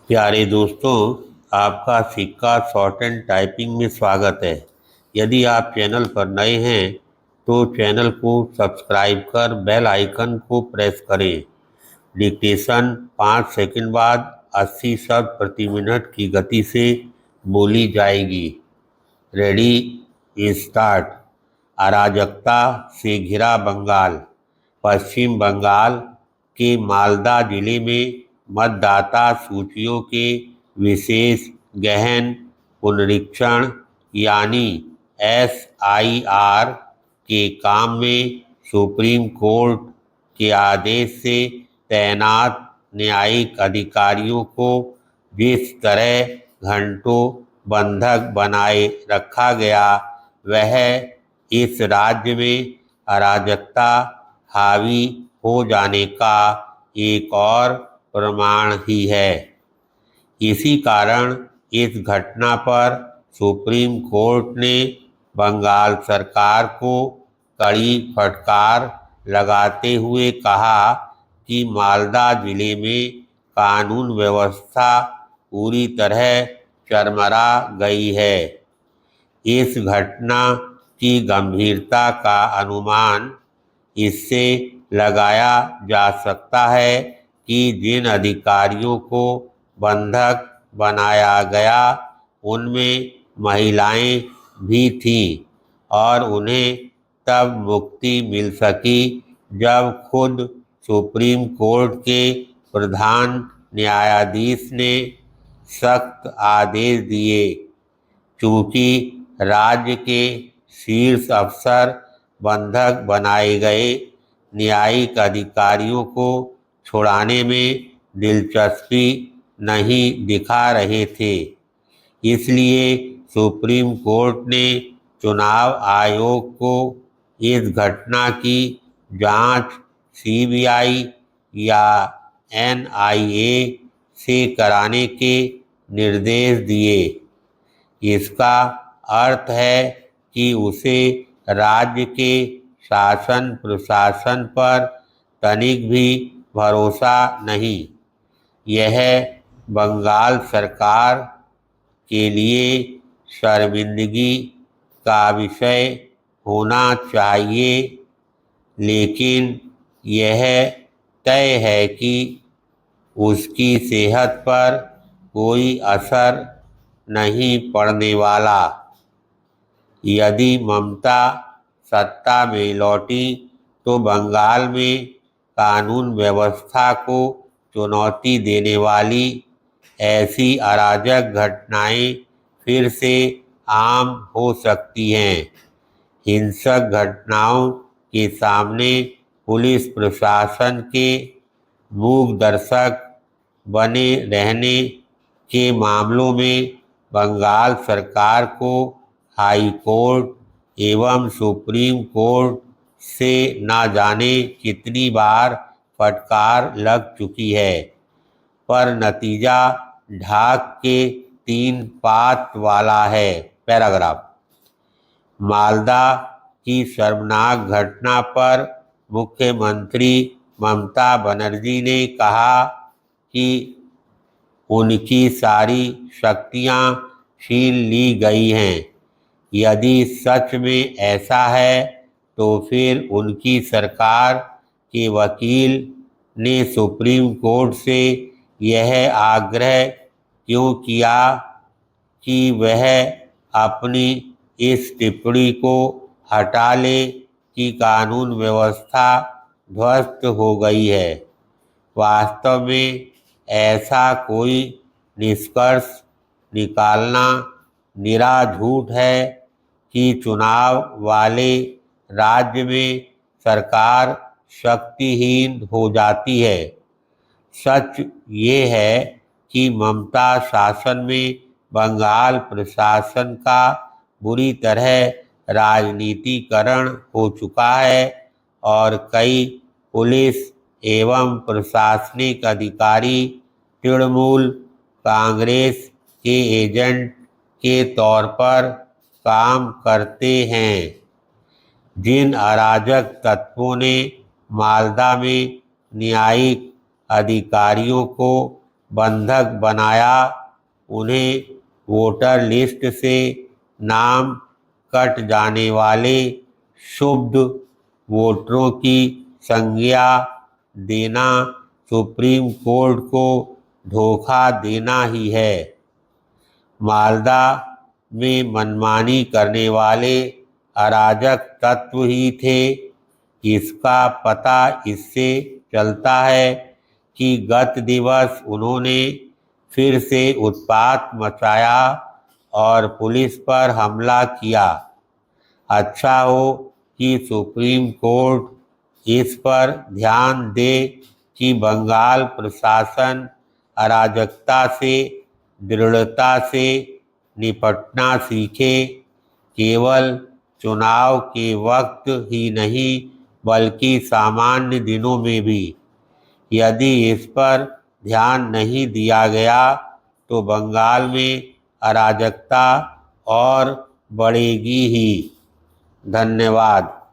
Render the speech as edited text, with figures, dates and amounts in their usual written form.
प्यारे दोस्तों, आपका सिक्का शॉर्ट एंड टाइपिंग में स्वागत है। यदि आप चैनल पर नए हैं तो चैनल को सब्सक्राइब कर बेल आइकन को प्रेस करें। डिक्टेशन 5 सेकंड बाद 80 शब्द प्रति मिनट की गति से बोली जाएगी। Ready, start. अराजकता से घिरा बंगाल। पश्चिम बंगाल के मालदा जिले में मतदाता सूचियों के विशेष गहन पुनरीक्षण यानी SIR के काम में सुप्रीम कोर्ट के आदेश से तैनात न्यायिक अधिकारियों को जिस तरह घंटों बंधक बनाए रखा गया, वह इस राज्य में अराजकता हावी हो जाने का एक और प्रमाण ही है। इसी कारण इस घटना पर सुप्रीम कोर्ट ने बंगाल सरकार को कड़ी फटकार लगाते हुए कहा कि मालदा जिले में कानून व्यवस्था पूरी तरह चरमरा गई है। इस घटना की गंभीरता का अनुमान इससे लगाया जा सकता है कि जिन अधिकारियों को बंधक बनाया गया उनमें महिलाएं भी थीं और उन्हें तब मुक्ति मिल सकी जब खुद सुप्रीम कोर्ट के प्रधान न्यायाधीश ने सख्त आदेश दिए। चूंकि राज्य के शीर्ष अफसर बंधक बनाए गए न्यायिक अधिकारियों को छुड़ाने में दिलचस्पी नहीं दिखा रहे थे, इसलिए सुप्रीम कोर्ट ने चुनाव आयोग को इस घटना की जांच CBI या NIA से कराने के निर्देश दिए। इसका अर्थ है कि उसे राज्य के शासन प्रशासन पर तनिक भी भरोसा नहीं। यह बंगाल सरकार के लिए शर्मिंदगी का विषय होना चाहिए, लेकिन यह तय है कि उसकी सेहत पर कोई असर नहीं पड़ने वाला। यदि ममता सत्ता में लौटी तो बंगाल में कानून व्यवस्था को चुनौती देने वाली ऐसी अराजक घटनाएं फिर से आम हो सकती हैं। हिंसक घटनाओं के सामने पुलिस प्रशासन के मूक दर्शक बने रहने के मामलों में बंगाल सरकार को हाई कोर्ट एवं सुप्रीम कोर्ट से न जाने कितनी बार फटकार लग चुकी है, पर नतीजा ढाक के 3 पात वाला है। पैराग्राफ। मालदा की शर्मनाक घटना पर मुख्यमंत्री ममता बनर्जी ने कहा कि उनकी सारी शक्तियां छीन ली गई हैं। यदि सच में ऐसा है तो फिर उनकी सरकार के वकील ने सुप्रीम कोर्ट से यह आग्रह क्यों किया कि वह अपनी इस टिप्पणी को हटा ले कि कानून व्यवस्था ध्वस्त हो गई है। वास्तव में ऐसा कोई निष्कर्ष निकालना निरा झूठ है कि चुनाव वाले राज्य में सरकार शक्तिहीन हो जाती है। सच ये है कि ममता शासन में बंगाल प्रशासन का बुरी तरह राजनीतिकरण हो चुका है और कई पुलिस एवं प्रशासनिक अधिकारी तृणमूल कांग्रेस के एजेंट के तौर पर काम करते हैं। जिन अराजक तत्वों ने मालदा में न्यायिक अधिकारियों को बंधक बनाया, उन्हें वोटर लिस्ट से नाम कट जाने वाले शुद्ध वोटरों की संज्ञा देना सुप्रीम कोर्ट को धोखा देना ही है। मालदा में मनमानी करने वाले अराजक तत्व ही थे। इसका पता इससे चलता है कि गत दिवस उन्होंने फिर से उत्पात मचाया और पुलिस पर हमला किया। अच्छा हो कि सुप्रीम कोर्ट इस पर ध्यान दे कि बंगाल प्रशासन अराजकता से दृढ़ता से निपटना सीखे, केवल चुनाव के वक्त ही नहीं बल्कि सामान्य दिनों में भी। यदि इस पर ध्यान नहीं दिया गया तो बंगाल में अराजकता और बढ़ेगी ही। धन्यवाद।